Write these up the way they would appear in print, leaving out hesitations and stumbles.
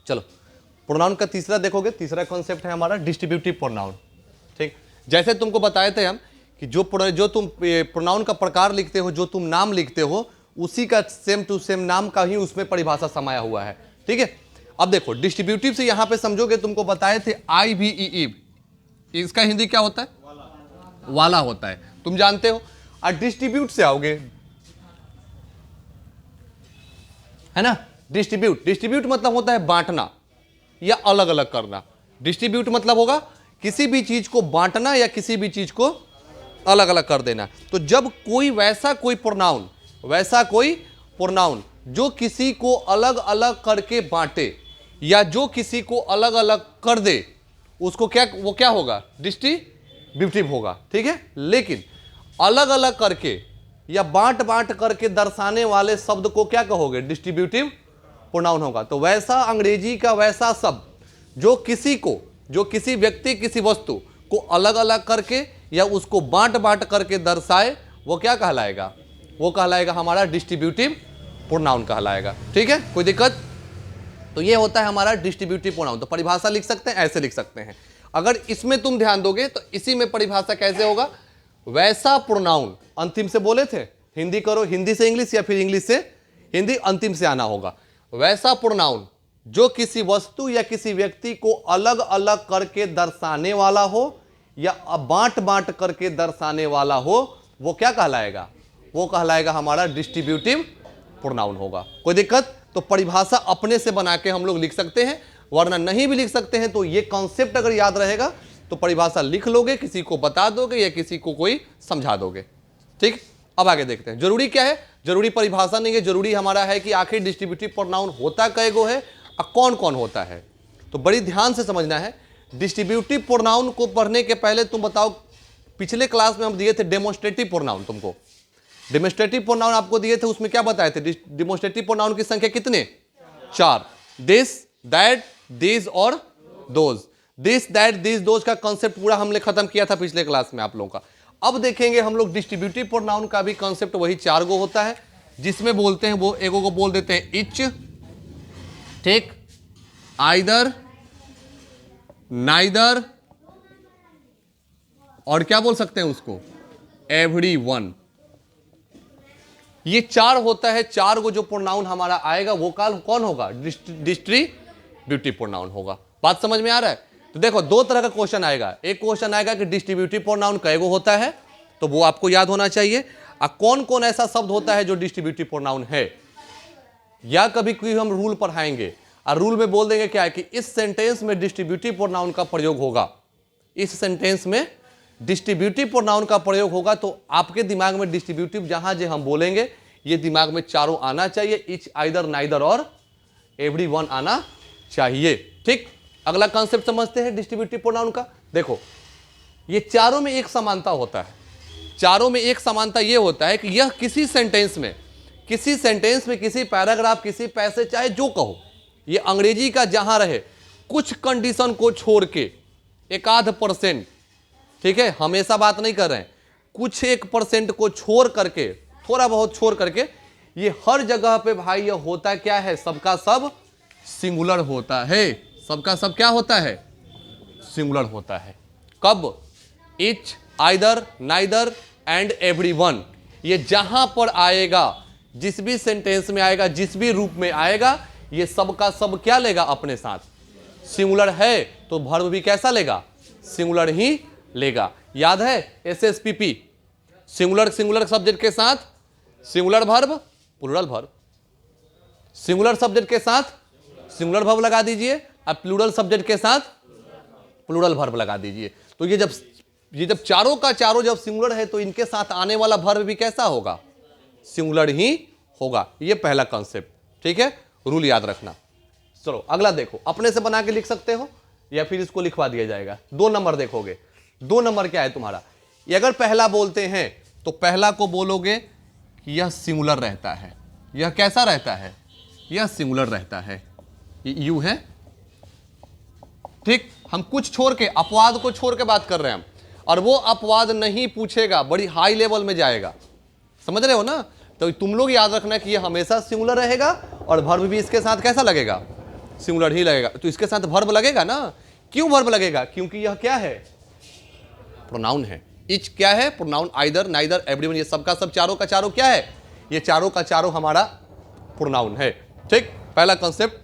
चलो प्रोनाउन का तीसरा देखोगे, तीसरा कॉन्सेप्ट है हमारा डिस्ट्रीब्यूटिव प्रोनाउन। ठीक, जैसे तुमको बताए थे हम कि जो तुम प्रोनाउन का प्रकार लिखते हो, जो तुम नाम लिखते हो, उसी का सेम टू सेम नाम का ही उसमें परिभाषा समाया हुआ है। ठीक है, अब देखो डिस्ट्रीब्यूटिव से यहां पे समझोगे, तुमको बताए थे आई भी ई, इसका हिंदी क्या होता है? वाला होता है, तुम जानते हो। और डिस्ट्रीब्यूट से आओगे, है ना, डिस्ट्रीब्यूट मतलब होता है बांटना या अलग अलग करना। डिस्ट्रीब्यूट मतलब होगा किसी भी चीज को बांटना या किसी भी चीज को अलग अलग कर देना। तो जब कोई वैसा कोई प्रोनाउन जो किसी को अलग अलग करके बांटे या जो किसी को अलग अलग कर दे, उसको वो क्या होगा? डिस्ट्रीब्यूटिव होगा। ठीक है, लेकिन अलग अलग करके या बांट बांट करके दर्शाने वाले शब्द को क्या कहोगे? डिस्ट्रीब्यूटिव प्रोनाउन होगा। तो वैसा अंग्रेजी का वैसा शब्द जो किसी व्यक्ति, किसी वस्तु को अलग अलग करके या उसको बांट बांट करके दर्शाए, वो क्या कहलाएगा? वो कहलाएगा हमारा डिस्ट्रीब्यूटिव प्रोनाउन कहलाएगा। ठीक है, कोई दिक्कत? तो ये होता है हमारा डिस्ट्रीब्यूटिव प्रोनाउन। तो परिभाषा लिख सकते हैं, ऐसे लिख सकते हैं। अगर इसमें तुम ध्यान दोगे तो इसी में परिभाषा कैसे होगा? वैसा प्रोनाउन, अंतिम से बोले थे, हिंदी करो, हिंदी से इंग्लिश या फिर इंग्लिश से हिंदी, अंतिम से आना होगा। वैसा प्रोनाउन जो किसी वस्तु या किसी व्यक्ति को अलग अलग करके दर्शाने वाला हो या बांट बांट करके दर्शाने वाला हो, वो क्या कहलाएगा? वो कहलाएगा हमारा डिस्ट्रीब्यूटिव प्रोनाउन होगा। कोई दिक्कत? तो परिभाषा अपने से बना के हम लोग लिख सकते हैं, वरना नहीं भी लिख सकते हैं। तो ये कॉन्सेप्ट अगर याद रहेगा तो परिभाषा लिख लोगे, किसी को बता दोगे या किसी को कोई समझा दोगे। ठीक, अब आगे देखते हैं। जरूरी क्या है? जरूरी परिभाषा नहीं है, जरूरी हमारा है कि आखिर डिस्ट्रीब्यूटिव प्रोनाउन होता कईगो है और कौन कौन होता है। तो बड़ी ध्यान से समझना है। डिस्ट्रीब्यूटिव प्रोनाउन को पढ़ने के पहले तुम बताओ, पिछले क्लास में हम दिए थे डेमोन्स्ट्रेटिव प्रोनाउन, तुमको डेमोन्स्ट्रेटिव प्रोनाउन आपको दिए थे, उसमें क्या बताए थे? डेमोन्स्ट्रेटिव प्रोनाउन की संख्या कितने? 4। दिस, दैट, दीज और those. This, that, these, those का कॉन्सेप्ट पूरा हमने खत्म किया था पिछले क्लास में आप लोगों का। अब देखेंगे हम लोग डिस्ट्रीब्यूटिव प्रोनाउन का भी कॉन्सेप्ट, वही 4 गो होता है, जिसमें बोलते हैं वो एगो को बोल देते हैं इच, ठीक, आइदर, नाइदर, और क्या बोल सकते हैं उसको? Every one. ये 4 होता है। 4 को जो प्रोनाउन हमारा आएगा वो कौन होगा? डिस्ट्रीब्यूटिव प्रोनाउन होगा। बात समझ में आ रहा है? तो देखो, 2 तरह का क्वेश्चन आएगा। एक क्वेश्चन आएगा कि डिस्ट्रीब्यूटिव प्रोनाउन कैगो होता है, तो वो आपको याद होना चाहिए। और कौन कौन ऐसा शब्द होता है जो डिस्ट्रीब्यूटिव प्रोनाउन है, या कभी कोई हम रूल पढ़ाएंगे और रूल में बोल देंगे क्या है कि इस सेंटेंस में डिस्ट्रीब्यूटिव प्रोनाउन का प्रयोग होगा, इस सेंटेंस में डिस्ट्रीब्यूटिव प्रोनाउन का प्रयोग होगा। तो आपके दिमाग में डिस्ट्रीब्यूटिव जहां जे हम बोलेंगे, ये दिमाग में चारों आना चाहिए। इच, आइदर, नाइदर और एवरी वन आना चाहिए। ठीक, अगला कॉन्सेप्ट समझते हैं डिस्ट्रीब्यूटिव प्रोनाउन का। देखो, ये चारों में एक समानता होता है। चारों में एक समानता ये होता है कि यह किसी सेंटेंस में, किसी पैराग्राफ, किसी पैसेज, चाहे जो कहो, ये अंग्रेजी का जहां रहे, कुछ कंडीशन को छोड़ के 1-आध%, ठीक है, हमेशा बात नहीं कर रहे हैं, कुछ 1% को छोड़ करके, थोड़ा बहुत छोड़ करके, ये हर जगह पे भाई ये होता क्या है? सबका सब सिंगुलर होता है। सबका सब क्या होता है? सिंगुलर होता है। कब? Etch, either, neither and everyone. ये जहां पर आएगा, जिस भी सेंटेंस में आएगा, जिस भी रूप में आएगा, ये सबका सब क्या लेगा अपने साथ? सिंगुलर है तो वर्ब भी कैसा लेगा? सिंगुलर ही लेगा। याद है SSPP, सिंगुलर सब्जेक्ट के साथ singular verb, plural verb. Singular subject के साथ सिंगुलर वर्ब लगा दीजिए, अब प्लूरल सब्जेक्ट के साथ प्लूरल वर्ब लगा दीजिए। तो ये जब चारों का चारों जब सिंगुलर है, तो इनके साथ आने वाला वर्ब भी कैसा होगा? सिंगुलर ही होगा। ये पहला कॉन्सेप्ट, ठीक है, रूल याद रखना। चलो अगला देखो, अपने से बना के लिख सकते हो या फिर इसको लिखवा दिया जाएगा। 2 नंबर देखोगे। 2 नंबर क्या है तुम्हारा? ये अगर पहला बोलते हैं तो पहला को बोलोगे कि यह सिंगुलर रहता है। यह कैसा रहता है? यह सिंगुलर रहता है। ये यू है, ठीक। हम कुछ छोड़ के, अपवाद को छोड़ के बात कर रहे हैं हम, और वो अपवाद नहीं पूछेगा, बड़ी हाई लेवल में जाएगा। समझ रहे हो ना? तो तुम लोग याद रखना कि ये हमेशा सिंगुलर रहेगा और वर्ब भी इसके साथ कैसा लगेगा? सिंगुलर ही लगेगा। तो इसके साथ वर्ब लगेगा ना। क्यों वर्ब लगेगा? क्योंकि यह क्या है? प्रोनाउन है। इच क्या है? प्रोनाउन। आइदर, नाइदर, एवरीवन, ये सबका सब चारों का चारों क्या है? ये चारों का चारों हमारा प्रोनाउन है। ठीक, पहला कंसेप्ट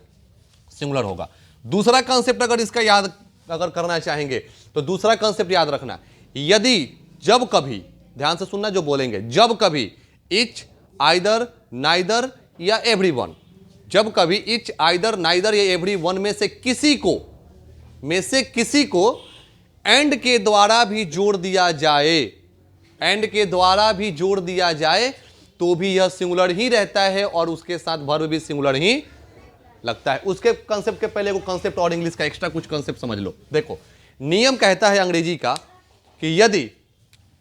सिंगुलर होगा। दूसरा कंसेप्ट अगर इसका याद अगर करना चाहेंगे तो दूसरा कंसेप्ट याद रखना, यदि जब कभी, ध्यान से सुनना जो बोलेंगे, जब कभी इच, आइदर, नाइदर या एवरीवन, जब कभी इच, आइदर, नाइदर या एवरीवन में से किसी को एंड के द्वारा भी जोड़ दिया जाए, एंड के द्वारा भी जोड़ दिया जाए, तो भी यह सिंगुलर ही रहता है और उसके साथ वर्ब भी सिंगुलर ही लगता है। उसके कंसेप्ट के पहले को कंसेप्ट और इंग्लिश का एक्स्ट्रा कुछ कंसेप्ट समझ लो। देखो, नियम कहता है अंग्रेजी का कि यदि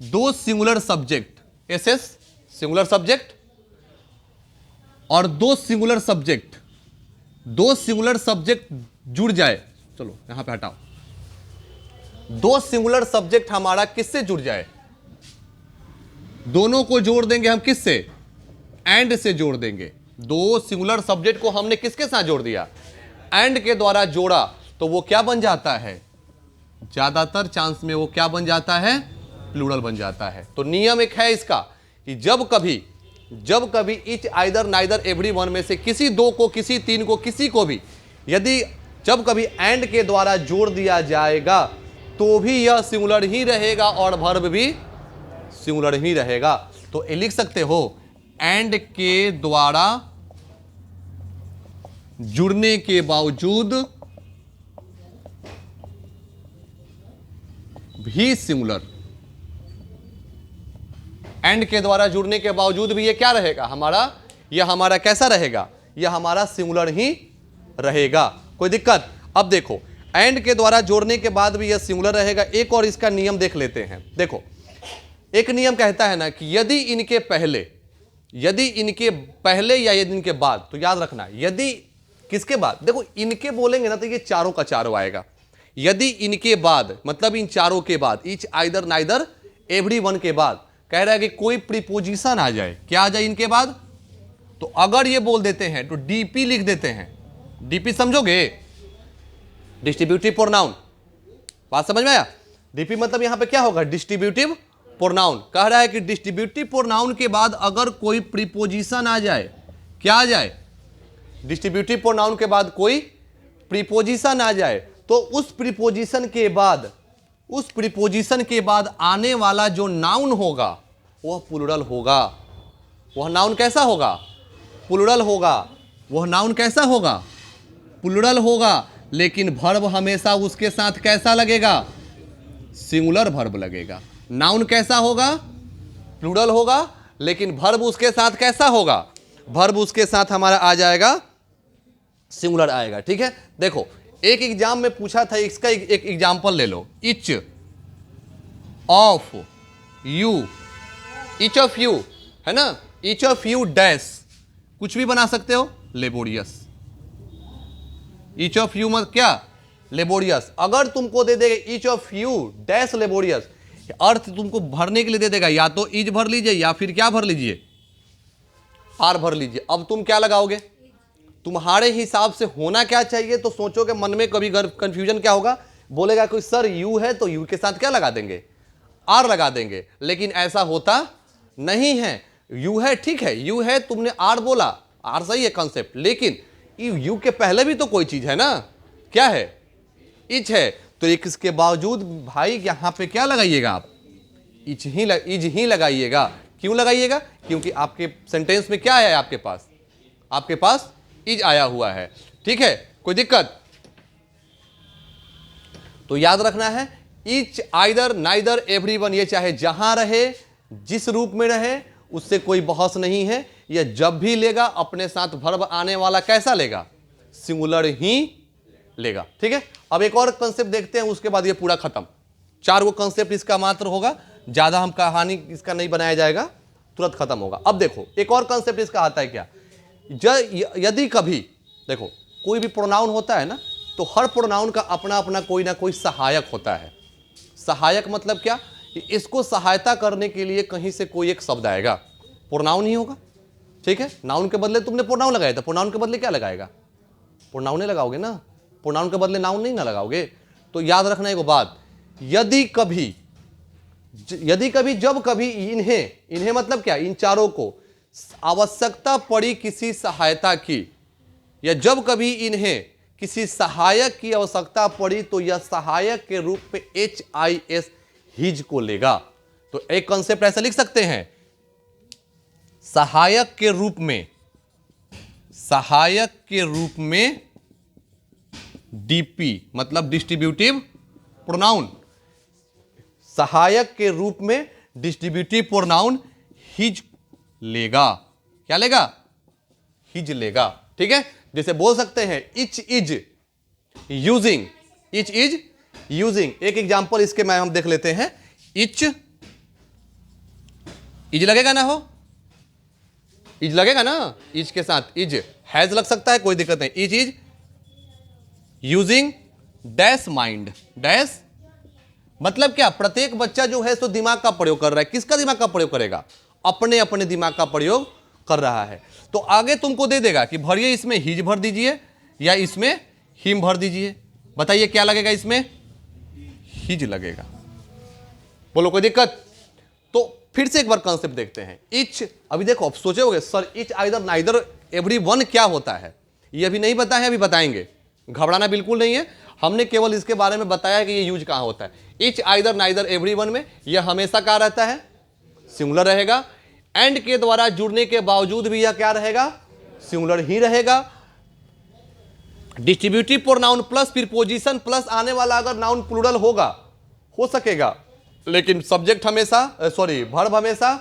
दो singular subject, SS singular subject और दो सिंगुलर सब्जेक्ट जुड़ जाए, चलो यहां पे हटाओ, दो सिंगुलर सब्जेक्ट हमारा किससे जुड़ जाए? दोनों को जोड़ देंगे हम किससे? एंड से जोड़ देंगे। दो सिंगुलर सब्जेक्ट को हमने किसके साथ जोड़ दिया? एंड के द्वारा जोड़ा, तो वो क्या बन जाता है? ज्यादातर चांस में वो क्या बन जाता है? प्लूरल बन जाता है। तो नियम एक है इसका कि जब कभी इच, आइदर, नाइदर, एवरीवन में से किसी दो को, किसी तीन को, किसी को भी यदि जब कभी एंड के द्वारा जोड़ दिया जाएगा तो भी यह सिंगुलर ही रहेगा और वर्ब भी सिंगुलर ही रहेगा। तो ये लिख सकते हो, एंड के द्वारा जुड़ने के बावजूद भी सिंगुलर, एंड के द्वारा जुड़ने के बावजूद भी ये क्या रहेगा हमारा? यह हमारा कैसा रहेगा? यह हमारा सिंगुलर ही रहेगा। कोई दिक्कत? अब देखो, एंड के द्वारा जोड़ने के बाद भी यह सिंगुलर रहेगा। एक और इसका नियम देख लेते हैं। देखो, एक नियम कहता है ना कि यदि इनके पहले या यदि इनके बाद, तो याद रखना, यदि किसके बाद? देखो, इनके बोलेंगे ना तो ये चारों का चारों आएगा। यदि इनके बाद मतलब इन चारों के बाद, इच, आइदर, नाइदर, एवरीवन के बाद कह रहा है कि कोई प्रीपोजिशन आ जाए। क्या आ जाए इनके बाद? तो अगर ये बोल देते हैं तो डीपी लिख देते हैं। डीपी समझोगे? Distributive pronoun. बात समझ में आया? डीपी मतलब यहां पे क्या होगा? Distributive pronoun. कह रहा है कि डिस्ट्रीब्यूटिव प्रोनाउन के बाद अगर कोई प्रीपोजिशन आ जाए, क्या आ जाए? डिस्ट्रीब्यूटिव प्रोनाउन के बाद कोई प्रीपोजिशन आ जाए, तो उस प्रीपोजिशन के बाद आने वाला जो नाउन होगा वह प्लूरल होगा। वह नाउन कैसा होगा? प्लूरल होगा। वह नाउन कैसा होगा? प्लूरल होगा। लेकिन वर्ब हमेशा उसके साथ कैसा लगेगा? सिंगुलर वर्ब लगेगा। नाउन कैसा होगा? प्लूरल होगा, लेकिन वर्ब उसके साथ कैसा होगा? वर्ब उसके साथ हमारा आ जाएगा, सिंगुलर आएगा। ठीक है, देखो एक एग्जाम में पूछा था, इसका एक एग्जाम्पल ले लो। इच ऑफ यू है ना, इच ऑफ यू डैश, कुछ भी बना सकते हो, लेबोरियस। इच ऑफ यू मत क्या? लेबोरियस। अगर तुमको दे देगा each of you dash laborious, अर्थ तुमको भरने के लिए दे देगा, या तो इज भर लीजिए या फिर क्या भर लीजिए? आर भर लीजिए। अब तुम क्या लगाओगे? तुम्हारे हिसाब से होना क्या चाहिए? तो सोचोगे मन में, कभी कंफ्यूजन क्या होगा? बोलेगा कोई सर यू है तो यू के साथ क्या लगा देंगे? आर लगा देंगे। लेकिन ऐसा होता नहीं है। यू है, ठीक है, यू है, तुमने आर बोला, आर सही है कंसेप्ट, लेकिन यू के पहले भी तो कोई चीज है ना, क्या है? इच है। तो एक इसके बावजूद भाई यहां पे क्या लगाइएगा आप? इज ही लगाइएगा। क्यों लगाइएगा? क्योंकि आपके सेंटेंस में क्या है? आपके पास इज आया हुआ है। ठीक है, कोई दिक्कत? तो याद रखना है, इच, आइदर, नाइदर, एवरीवन, ये चाहे जहां रहे, जिस रूप में रहे, उससे कोई बहस नहीं है। यह जब भी लेगा अपने साथ वर्ब आने वाला कैसा लेगा? सिंगुलर ही लेगा। ठीक है, अब एक और कंसेप्ट देखते हैं, उसके बाद ये पूरा खत्म। 4 गो कंसेप्ट इसका मात्र होगा, ज्यादा हम कहानी इसका नहीं बनाया जाएगा, तुरंत खत्म होगा। अब देखो एक और कंसेप्ट इसका आता है क्या? यदि कभी देखो कोई भी प्रोनाउन होता है ना, तो हर प्रोनाउन का अपना अपना कोई ना कोई सहायक होता है। सहायक मतलब क्या? इसको सहायता करने के लिए कहीं से कोई एक शब्द आएगा, प्रोनाउन ही होगा। ठीक है, नाउन के बदले तुमने प्रोनाउन लगाया था, प्रोनाउन के बदले क्या लगाएगा? प्रोनाउन लगाओगे ना, प्रोनाउन के बदले नाउन नहीं ना लगाओगे। तो याद रखना एक बात, यदि कभी जब कभी इन्हें मतलब क्या, इन चारों को आवश्यकता पड़ी किसी सहायता की, या जब कभी इन्हें किसी सहायक की आवश्यकता पड़ी तो यह सहायक के रूप में HIS हिज को लेगा। तो एक कॉन्सेप्ट ऐसा लिख सकते हैं, सहायक के रूप में DP मतलब डिस्ट्रीब्यूटिव प्रोनाउन, सहायक के रूप में डिस्ट्रीब्यूटिव प्रोनाउन हिज लेगा। क्या लेगा? हिज लेगा। ठीक है, जैसे बोल सकते हैं इच इज यूजिंग, एक एग्जांपल इसके में हम देख लेते हैं। इच इज लगेगा ना, हो इज लगेगा ना, इज के साथ इज हैज लग सकता है, कोई दिक्कत नहीं। Is using dash mind, dash मतलब क्या, प्रत्येक बच्चा जो है सो दिमाग का प्रयोग कर रहा है। किसका दिमाग का प्रयोग करेगा? अपने अपने दिमाग का प्रयोग कर रहा है। तो आगे तुमको दे देगा कि भरिए इसमें हिज भर दीजिए या इसमें हिम भर दीजिए। बताइए क्या लगेगा? इसमें हिज लगेगा। बोलो कोई दिक्कत? तो फिर से एक बार कॉन्सेप्ट देखते हैं। इच, अभी देखो, अब सोचे होगे sir etch either neither everyone क्या होता है, ये अभी नहीं पता है, अभी बताएंगे, घबराना बिल्कुल नहीं है। हमने केवल इसके बारे में बताया कि ये यूज कहां होता है। इच आइदर नाइदर एवरीवन में यह हमेशा क्या रहता है? सिंगुलर रहेगा। एंड के द्वारा जुड़ने के बावजूद भी यह क्या रहेगा? सिंगुलर ही रहेगा। Distributive pronoun plus preposition plus आने वाला अगर नाउन प्लूरल होगा, हो सकेगा, लेकिन सब्जेक्ट हमेशा वर्ब हमेशा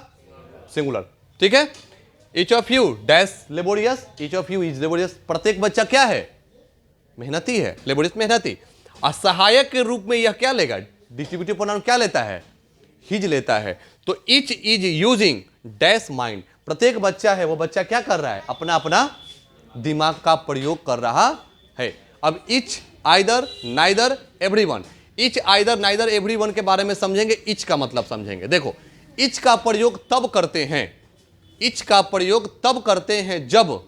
सिंगुलर। ठीक है, each of you dash laborious, each of you is laborious. प्रत्येक बच्चा क्या है? मेहनती है, लेबोरियस मेहनती। और सहायक के रूप में यह क्या लेगा? डिस्ट्रीब्यूटिव प्रोनाउन क्या लेता है? हिज लेता है। तो etch is using dash mind, प्रत्येक बच्चा है वो बच्चा क्या कर रहा है? अपना अपना दिमाग का प्रयोग कर रहा है। अब etch either neither everyone, etch either neither everyone के बारे में समझेंगे, इच का मतलब समझेंगे। देखो, इच का प्रयोग तब करते हैं, इच का प्रयोग तब करते हैं जब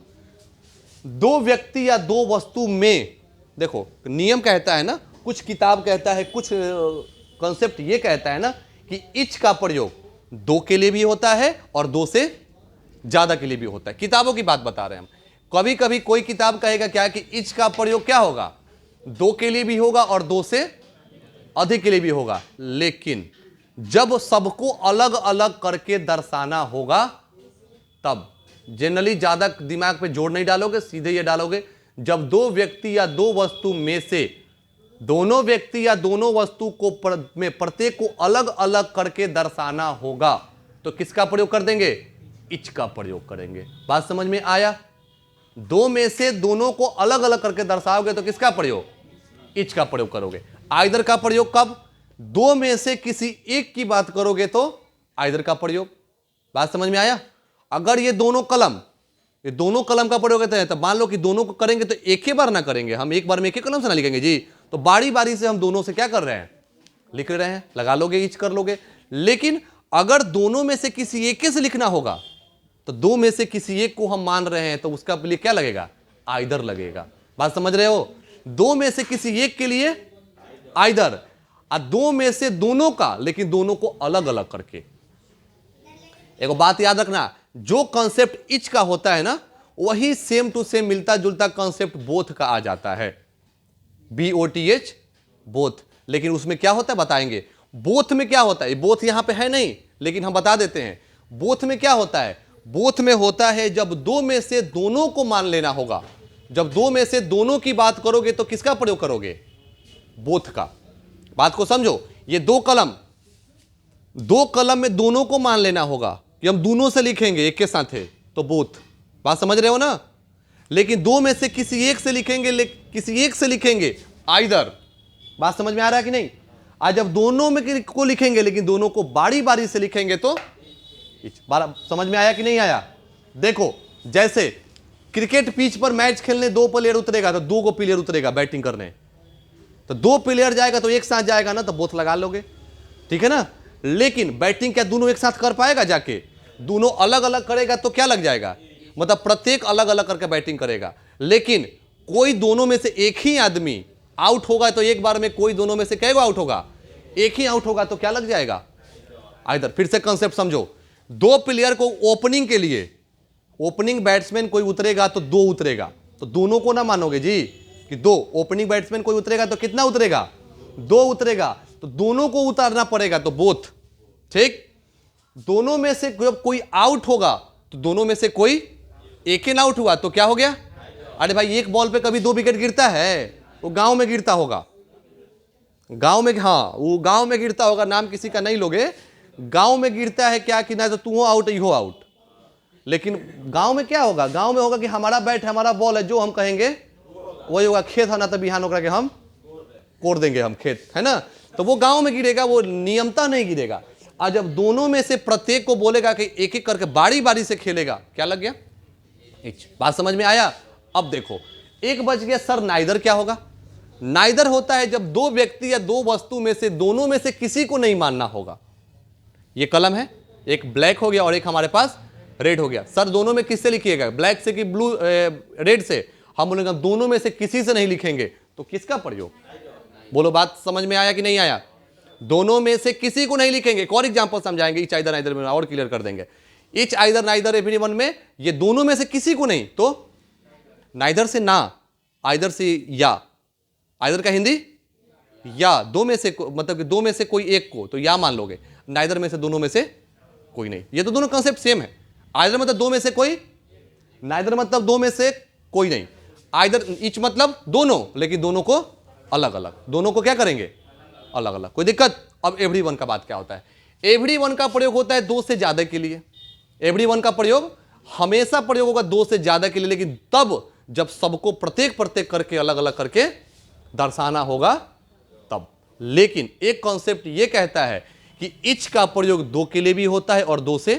दो व्यक्ति या दो वस्तु में, देखो नियम कहता है ना, कुछ किताब कहता है, कुछ कॉन्सेप्ट ये कहता है ना कि इच का प्रयोग दो के लिए भी होता है और दो से ज्यादा के लिए भी होता है। किताबों की बात बता रहे हैं हम। कभी कभी कोई किताब कहेगा क्या कि इच का प्रयोग क्या होगा? दो के लिए भी होगा और दो से अधिक के लिए भी होगा। लेकिन जब सबको अलग अलग करके दर्शाना होगा तब जनरली ज्यादा दिमाग पे जोर नहीं डालोगे, सीधे ये डालोगे, जब दो व्यक्ति या दो वस्तु में से दोनों व्यक्ति या दोनों वस्तु को में प्रत्येक को अलग अलग करके दर्शाना होगा तो किसका प्रयोग कर देंगे? इच का प्रयोग करेंगे। बात समझ में आया? दो में से दोनों को अलग अलग करके दर्शाओगे तो किसका प्रयोग? इच का प्रयोग करोगे। आइदर का प्रयोग कब? दो में से किसी एक की बात करोगे तो आइदर का प्रयोग। बात समझ में आया? अगर ये दोनों कलम का प्रयोग करते हैं तो मान लो कि दोनों को करेंगे तो एक ही बार ना करेंगे, हम एक बार में एक ही कलम से ना लिखेंगे जी, तो बारी बारी से हम दोनों से क्या कर रहे हैं? लिख रहे हैं, लगा लोगे, इच कर लोगे। लेकिन अगर दोनों में से किसी एक से लिखना होगा तो दो में से किसी एक को हम मान रहे हैं तो उसका लिए क्या लगेगा? आइदर लगेगा। बात समझ रहे हो? दो में से किसी एक के लिए आइदर, और दो में से दोनों का, लेकिन दोनों को अलग अलग करके। एक बात याद रखना, जो कॉन्सेप्ट इच का होता है ना वही सेम टू सेम मिलता जुलता कॉन्सेप्ट बोथ का आ जाता है। BOTH both. लेकिन उसमें क्या होता है बताएंगे। बोथ में क्या होता है? बोथ यहां पे है नहीं लेकिन हम बता देते हैं। बोथ में क्या होता है? बोथ में होता है जब दो में से दोनों को मान लेना होगा। जब दो में से दोनों की बात करोगे तो किसका प्रयोग करोगे? बोथ का। बात को समझो, ये दो कलम में दोनों को मान लेना होगा कि हम दोनों से लिखेंगे एक के साथ है तो बोथ। बात समझ रहे हो ना? लेकिन दो में से किसी एक से लिखेंगे आइदर। बात समझ में आ रहा है कि नहीं? आज जब दोनों में को लिखेंगे लेकिन दोनों को बारी बारी से लिखेंगे तो समझ में आया कि नहीं आया? देखो, जैसे क्रिकेट पिच पर मैच खेलने दो प्लेयर उतरेगा तो दो को प्लेयर उतरेगा बैटिंग करने, तो दो प्लेयर जाएगा तो एक साथ जाएगा ना, तो बोथ लगा लोगे। ठीक है ना? लेकिन बैटिंग क्या दोनों एक साथ कर पाएगा? जाके दोनों अलग अलग करेगा तो क्या लग जाएगा? मतलब प्रत्येक अलग अलग करके बैटिंग करेगा। लेकिन कोई दोनों में से एक ही आदमी आउट होगा तो एक बार में कोई दोनों में से कैगो आउट होगा, एक ही आउट होगा, तो क्या लग जाएगा आइदर। फिर से कंसेप्ट समझो, दो प्लेयर को ओपनिंग के लिए, ओपनिंग बैट्समैन कोई उतरेगा तो दो उतरेगा, तो दोनों को ना मानोगे जी कि दो, ओपनिंग बैट्समैन कोई उतरेगा तो कितना उतरेगा, दो उतरेगा, तो दोनों को उतारना पड़ेगा, तो बोथ, ठीक। दोनों में से जब कोई आउट होगा तो दोनों में से कोई एक ही ना आउट हुआ तो क्या हो गया। अरे भाई एक बॉल पे कभी 2 विकेट गिरता है, वो गांव में गिरता होगा, गांव में, हाँ वो गांव में गिरता होगा, नाम किसी का नहीं लोगे, गांव में गिरता है क्या कि ना तो तू हो आउट, ये हो आउट। लेकिन गांव में क्या होगा, गांव में होगा कि हमारा बैट है, हमारा बॉल है, जो हम कहेंगे वही होगा। खेत है ना तो बिहान होकर के हम कोड़ देंगे, हम खेत है ना, तो वो गांव में गिरेगा, वो नियमता नहीं गिरेगा। और जब दोनों में से प्रत्येक को बोलेगा कि एक एक करके बारी बारी से खेलेगा, क्या लग गया, बात समझ में आया। अब देखो एक बच गया, सर नाइदर क्या होगा। नाइदर होता है जब दो व्यक्ति या दो वस्तु में से दोनों में से किसी को नहीं मानना होगा। ये कलम है, एक ब्लैक हो गया और एक हमारे पास रेड हो गया। सर दोनों में किससे लिखिएगा, ब्लैक से कि ब्लू रेड से। हम बोलेंगे दोनों में से किसी से नहीं लिखेंगे, तो किसका प्रयोग, बोलो बात समझ में आया कि नहीं आया। दोनों में से किसी को नहीं लिखेंगे। एक और एग्जांपल समझाएंगे, इच आइदर नाइदर में और क्लियर कर देंगे। इच आइदर नाइदर एवरीवन में ये दोनों में से किसी को नहीं, तो नाइदर से ना, आइदर से या, आइदर का हिंदी या, दो में से मतलब कि दो में से कोई एक को तो या मान लोगे, नाइदर में से दोनों में से कोई नहीं। ये तो दोनों कंसेप्ट सेम है। आइदर मतलब दो में से कोई, नाइदर मतलब दो में से कोई नहीं। आइदर इच मतलब दोनों, लेकिन दोनों को अलग अलग, दोनों को क्या करेंगे अलग अलग, कोई दिक्कत। अब एवरीवन का बात क्या होता है, एवरीवन का प्रयोग होता है दो से ज्यादा के लिए। एवरीवन का प्रयोग हमेशा प्रयोग होगा दो से ज्यादा के लिए, लेकिन तब जब सबको प्रत्येक प्रत्येक करके अलग अलग करके दर्शाना होगा तब। लेकिन एक कॉन्सेप्ट यह कहता है कि इच का प्रयोग दो के लिए भी होता है और दो से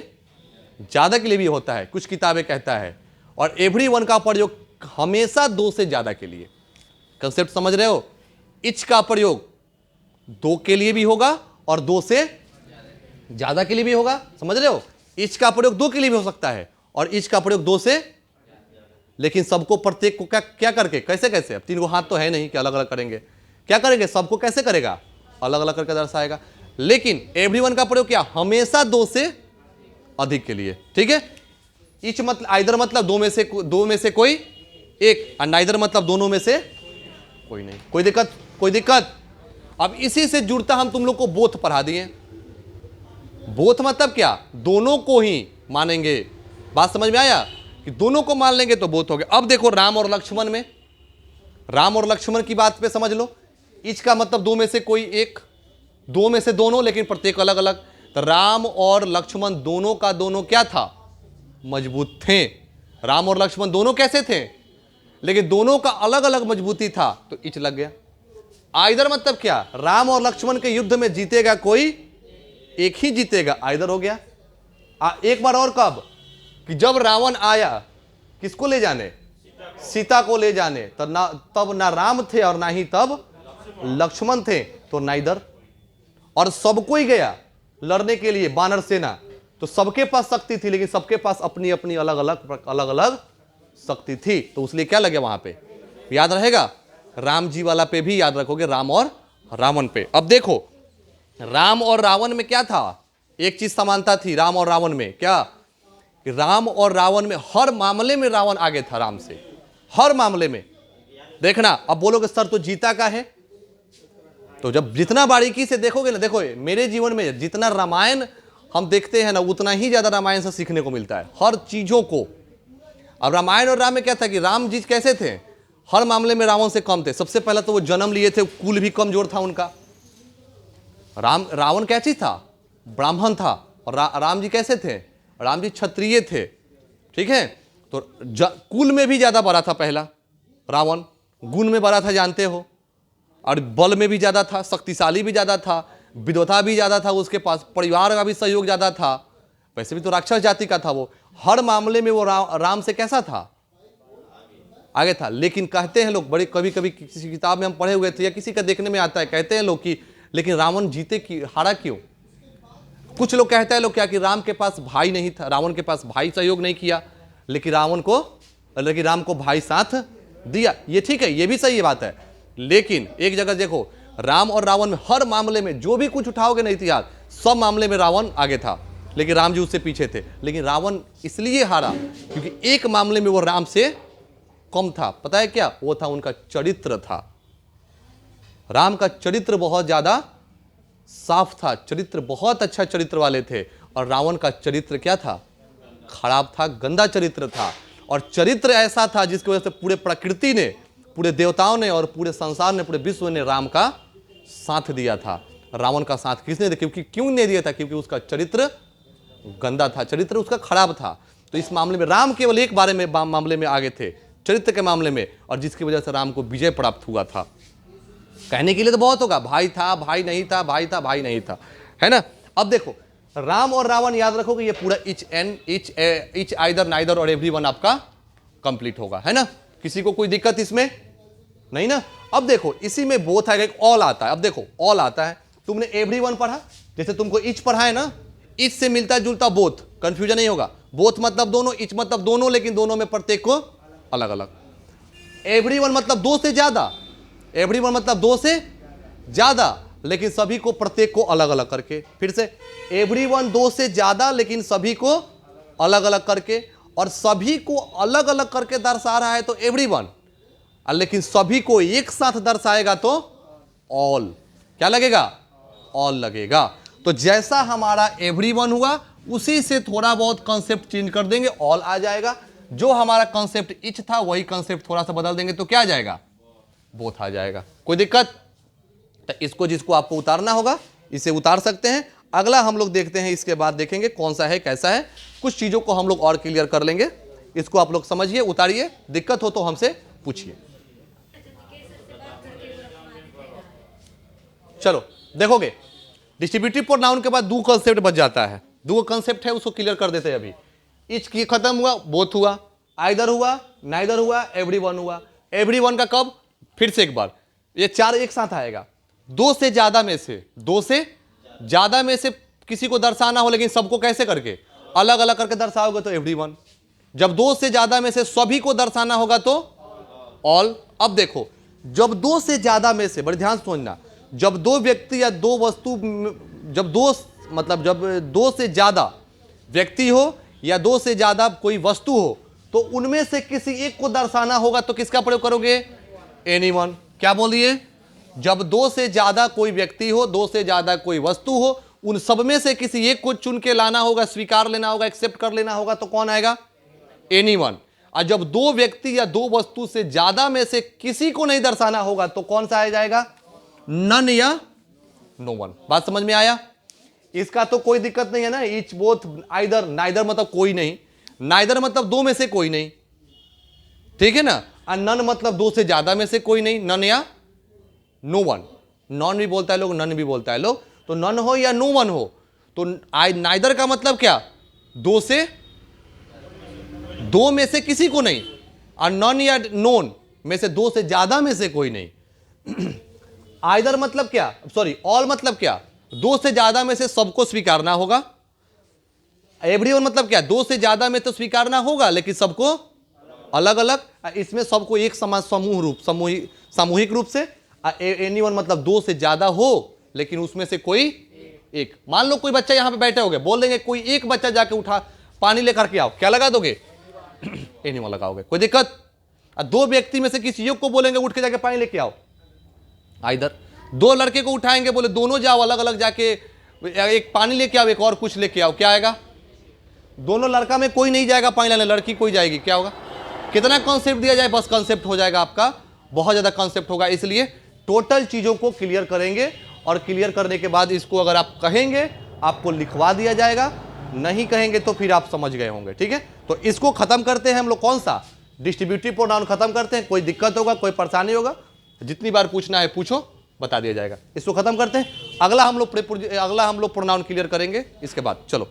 ज्यादा के लिए भी होता है, कुछ किताबें कहता है। और एवरीवन का प्रयोग हमेशा दो से ज्यादा के लिए। कंसेप्ट समझ रहे हो, इच का प्रयोग दो के लिए भी होगा और दो से ज्यादा के लिए भी होगा, समझ रहे हो। इच का प्रयोग दो के लिए भी हो सकता है और इच का प्रयोग दो से, लेकिन सबको प्रत्येक को क्या क्या करके, कैसे कैसे, अब 3 को हाथ तो है नहीं कि अलग अलग करेंगे, क्या करेंगे, सबको कैसे करेगा, अलग अलग करके दर्शाएगा। लेकिन एवरीवन का प्रयोग क्या, हमेशा दो से अधिक के लिए, ठीक है। इच मतलब आइदर मतलब दो में से कोई एक, और नाइदर मतलब दोनों में से कोई नहीं। कोई दिक्कत, कोई दिक्कत। अब इसी से जुड़ता हम तुम लोग को बोथ पढ़ा दिए। बोथ मतलब क्या, दोनों को ही मानेंगे। बात समझ में आया कि दोनों को मान लेंगे तो बोथ हो गए। अब देखो राम और लक्ष्मण में, राम और लक्ष्मण की बात पे समझ लो। इच का मतलब दो में से कोई एक, दो में से दोनों, लेकिन प्रत्येक अलग अलग। तो राम और लक्ष्मण दोनों का दोनों क्या था, मजबूत थे। राम और लक्ष्मण दोनों कैसे थे, लेकिन दोनों का अलग अलग मजबूती था, तो इच लग गया। आइदर मतलब क्या, राम और लक्ष्मण के युद्ध में जीतेगा कोई एक ही जीतेगा, आइदर हो गया। एक बार और कब, कि जब रावण आया किसको ले जाने, सीता को ले जाने, तब ना राम थे और ना ही तब लक्ष्मण थे, तो नाइदर। और सबको ही गया लड़ने के लिए, बानर सेना, तो सबके पास शक्ति थी, लेकिन सबके पास अपनी अपनी अलग अलग शक्ति थी, तो उसलिए क्या लगे वहां पे, याद रहेगा। राम जी वाला पे भी याद रखोगे, राम और रावण पे। अब देखो राम और रावण में क्या था, एक चीज समानता थी राम और रावण में, क्या कि राम और रावण में हर मामले में रावण आगे था राम से, हर मामले में। देखना, अब बोलोगे सर तो जीता का है, तो जब जितना बारीकी से देखोगे ना, देखो मेरे जीवन में जितना रामायण हम देखते हैं ना, उतना ही ज्यादा रामायण से सीखने को मिलता है हर चीजों को। अब रामायण और राम में क्या था कि राम जी कैसे थे, हर मामले में रावण से कम थे। सबसे पहले तो वो जन्म लिए थे, कुल भी कमजोर था उनका। रावण क्या चीज था, ब्राह्मण था। और राम जी कैसे थे, राम जी क्षत्रिय थे, ठीक है। तो कुल में भी ज्यादा बड़ा था पहला रावण, गुण में बड़ा था जानते हो, और बल में भी ज्यादा था, शक्तिशाली भी ज्यादा था, विद्वता भी ज्यादा था उसके पास, परिवार का भी सहयोग ज्यादा था। वैसे भी तो राक्षस जाति का था वो, हर मामले में वो राम से कैसा था, आगे था। लेकिन कहते हैं लोग, बड़े कभी कभी किसी किताब में हम पढ़े हुए थे या किसी का देखने में आता है, कहते हैं लोग कि लेकिन रावण जीते कि हारा क्यों। कुछ लोग कहते हैं लोग क्या कि राम के पास भाई नहीं था, रावण के पास भाई सहयोग नहीं किया, लेकिन राम को भाई साथ दिया, ये ठीक है, ये भी सही बात है। लेकिन एक जगह देखो, राम और रावण में हर मामले में जो भी कुछ उठाओगे ना इतिहास, सब मामले में रावण आगे था, लेकिन राम जी उससे पीछे थे। लेकिन रावण इसलिए हारा क्योंकि एक मामले में वो राम से कम था। पता है क्या? वो था उनका चरित्र था। राम का चरित्र बहुत ज्यादा साफ था, चरित्र बहुत अच्छा चरित्र वाले थे, और रावण का चरित्र क्या था? खराब था, गंदा चरित्र था। और चरित्र ऐसा था जिसकी वजह से पूरे प्रकृति ने, पूरे देवताओं ने और पूरे संसार ने, पूरे विश्व ने राम का साथ दिया था। रावण का साथ किसने दिया? क्योंकि क्यों नहीं दिया था? क्योंकि उसका चरित्र गंदा था, चरित्र उसका खराब था। तो इस मामले में राम केवल एक बारे में मामले में आगे थे, चरित्र के मामले में, और जिसकी वजह से राम को विजय प्राप्त हुआ था। कहने के लिए तो बहुत होगा, भाई था, भाई नहीं था, भाई था, भाई नहीं था, है ना। अब देखो, राम और रावण याद रखोगे, ये पूरा इच आइदर नाइदर और एवरीवन आपका कंप्लीट होगा, है ना। किसी को कोई दिक्कत इसमें नहीं ना। अब देखो, इसी में बोथ आएगा, एक ऑल आता है। अब देखो, ऑल आता है, तुमने एवरीवन पढ़ा, जैसे तुमको इच पढ़ा है ना, इच से मिलता जुलता बोथ, कंफ्यूजन नहीं होगा। बोथ मतलब दोनों, इच मतलब दोनों, लेकिन दोनों में प्रत्येक को अलग अलग। एवरीवन मतलब दो से ज्यादा, एवरीवन मतलब दो से ज्यादा, लेकिन सभी को, प्रत्येक को अलग अलग करके। फिर से, एवरीवन दो से ज्यादा लेकिन सभी को अलग अलग करके, और सभी को अलग अलग करके दर्शा रहा है तो एवरीवन, लेकिन सभी को एक साथ दर्शाएगा तो ऑल। क्या लगेगा? ऑल लगेगा। तो जैसा हमारा एवरीवन हुआ, उसी से थोड़ा बहुत कॉन्सेप्ट चेंज कर देंगे, ऑल आ जाएगा। जो हमारा कॉन्सेप्ट इच था, वही कॉन्सेप्ट थोड़ा सा बदल देंगे तो क्या आ जाएगा? बोथ आ जाएगा। कोई दिक्कत? तो इसको, जिसको आपको उतारना होगा, इसे उतार सकते हैं। अगला हम लोग देखते हैं, इसके बाद देखेंगे कौन सा है, कैसा है। कुछ चीजों को हम लोग और क्लियर कर लेंगे। इसको आप लोग समझिए, उतारिए, दिक्कत हो तो हमसे पूछिए। चलो देखोगे, डिस्ट्रीब्यूटिव प्रोनाउन के बाद दो कॉन्सेप्ट बच जाता है। दो कॉन्सेप्ट है, उसको क्लियर कर देते हैं अभी। इच की खत्म हुआ, बोथ हुआ, आइदर हुआ, नाइदर हुआ, एवरीवन हुआ। एवरीवन का कब? फिर से एक बार, ये चार एक साथ आएगा। दो से ज्यादा में से, दो से ज्यादा में से किसी को दर्शाना हो, लेकिन सबको कैसे करके? अलग अलग करके दर्शाओगे तो एवरीवन। जब दो से ज्यादा में से सभी को दर्शाना होगा तो ऑल। अब देखो, जब दो से ज्यादा में से, बड़े ध्यान से समझना, जब दो व्यक्ति या दो वस्तु, जब दो, मतलब जब दो से ज्यादा व्यक्ति हो या दो से ज्यादा कोई वस्तु हो, तो उनमें से किसी एक को दर्शाना होगा तो किसका प्रयोग करोगे? एनीवन। क्या बोलिए? जब दो से ज्यादा कोई व्यक्ति हो, दो से ज्यादा कोई वस्तु हो, उन सब में से किसी एक को चुन के लाना होगा, स्वीकार लेना होगा, एक्सेप्ट कर लेना होगा, तो कौन आएगा? एनीवन। और जब दो व्यक्ति या दो वस्तु से ज्यादा में से किसी को नहीं दर्शाना होगा तो कौन सा आ जाएगा? नन या नो वन। बात समझ में आया? इसका तो कोई दिक्कत नहीं है ना। इच, बोथ, आइदर, नाइदर मतलब कोई नहीं, नाइदर मतलब दो में से कोई नहीं, ठीक है ना। और नन मतलब दो से ज्यादा में से कोई नहीं, नन या नो वन। नॉन भी बोलता है लोग, नन भी बोलता है लोग। तो नन हो या नो वन हो, तो नाइदर का मतलब क्या? दो से, दो में से किसी को नहीं, और नॉन या नोन में से दो से ज्यादा में से कोई नहीं। आइदर मतलब क्या? सॉरी, ऑल मतलब क्या? दो से ज्यादा में से सबको स्वीकारना होगा। एवरीवन मतलब क्या? दो से ज्यादा में तो स्वीकारना होगा, लेकिन सबको अलग अलग। इसमें सबको एक समान, समूह रूप, सामूहिक रूप से। एनीवन मतलब दो से ज्यादा हो, लेकिन उसमें से कोई एक। मान लो कोई बच्चा यहां पे बैठे होगे, बोल देंगे कोई एक बच्चा जाके उठा पानी लेकर के आओ, क्या लगा दोगे? एनीवन लगाओगे। कोई दिक्कत? दो व्यक्ति में से किसी एक को बोलेंगे उठ के जाके पानी लेके आओ, आइदर। दो लड़के को उठाएंगे, बोले दोनों जाओ अलग अलग जाके, एक पानी लेके आओ, एक और कुछ लेके आओ, क्या आएगा? दोनों लड़का में कोई नहीं जाएगा पानी लाने, लड़की कोई जाएगी, क्या होगा? कितना कॉन्सेप्ट दिया जाए, बस कॉन्सेप्ट हो जाएगा आपका, बहुत ज्यादा कॉन्सेप्ट होगा। इसलिए टोटल चीजों को क्लियर करेंगे, और क्लियर करने के बाद इसको अगर आप कहेंगे, आपको लिखवा दिया जाएगा, नहीं कहेंगे तो फिर आप समझ गए होंगे, ठीक है। तो इसको खत्म करते हैं हम लोग। कौन सा? डिस्ट्रीब्यूटिव प्रोनाउन खत्म करते हैं। कोई दिक्कत होगा, कोई परेशानी होगा, जितनी बार पूछना है पूछो, बता दिया जाएगा। इसको खत्म करते हैं। अगला हम लोग प्रोनाउन क्लियर करेंगे इसके बाद। चलो।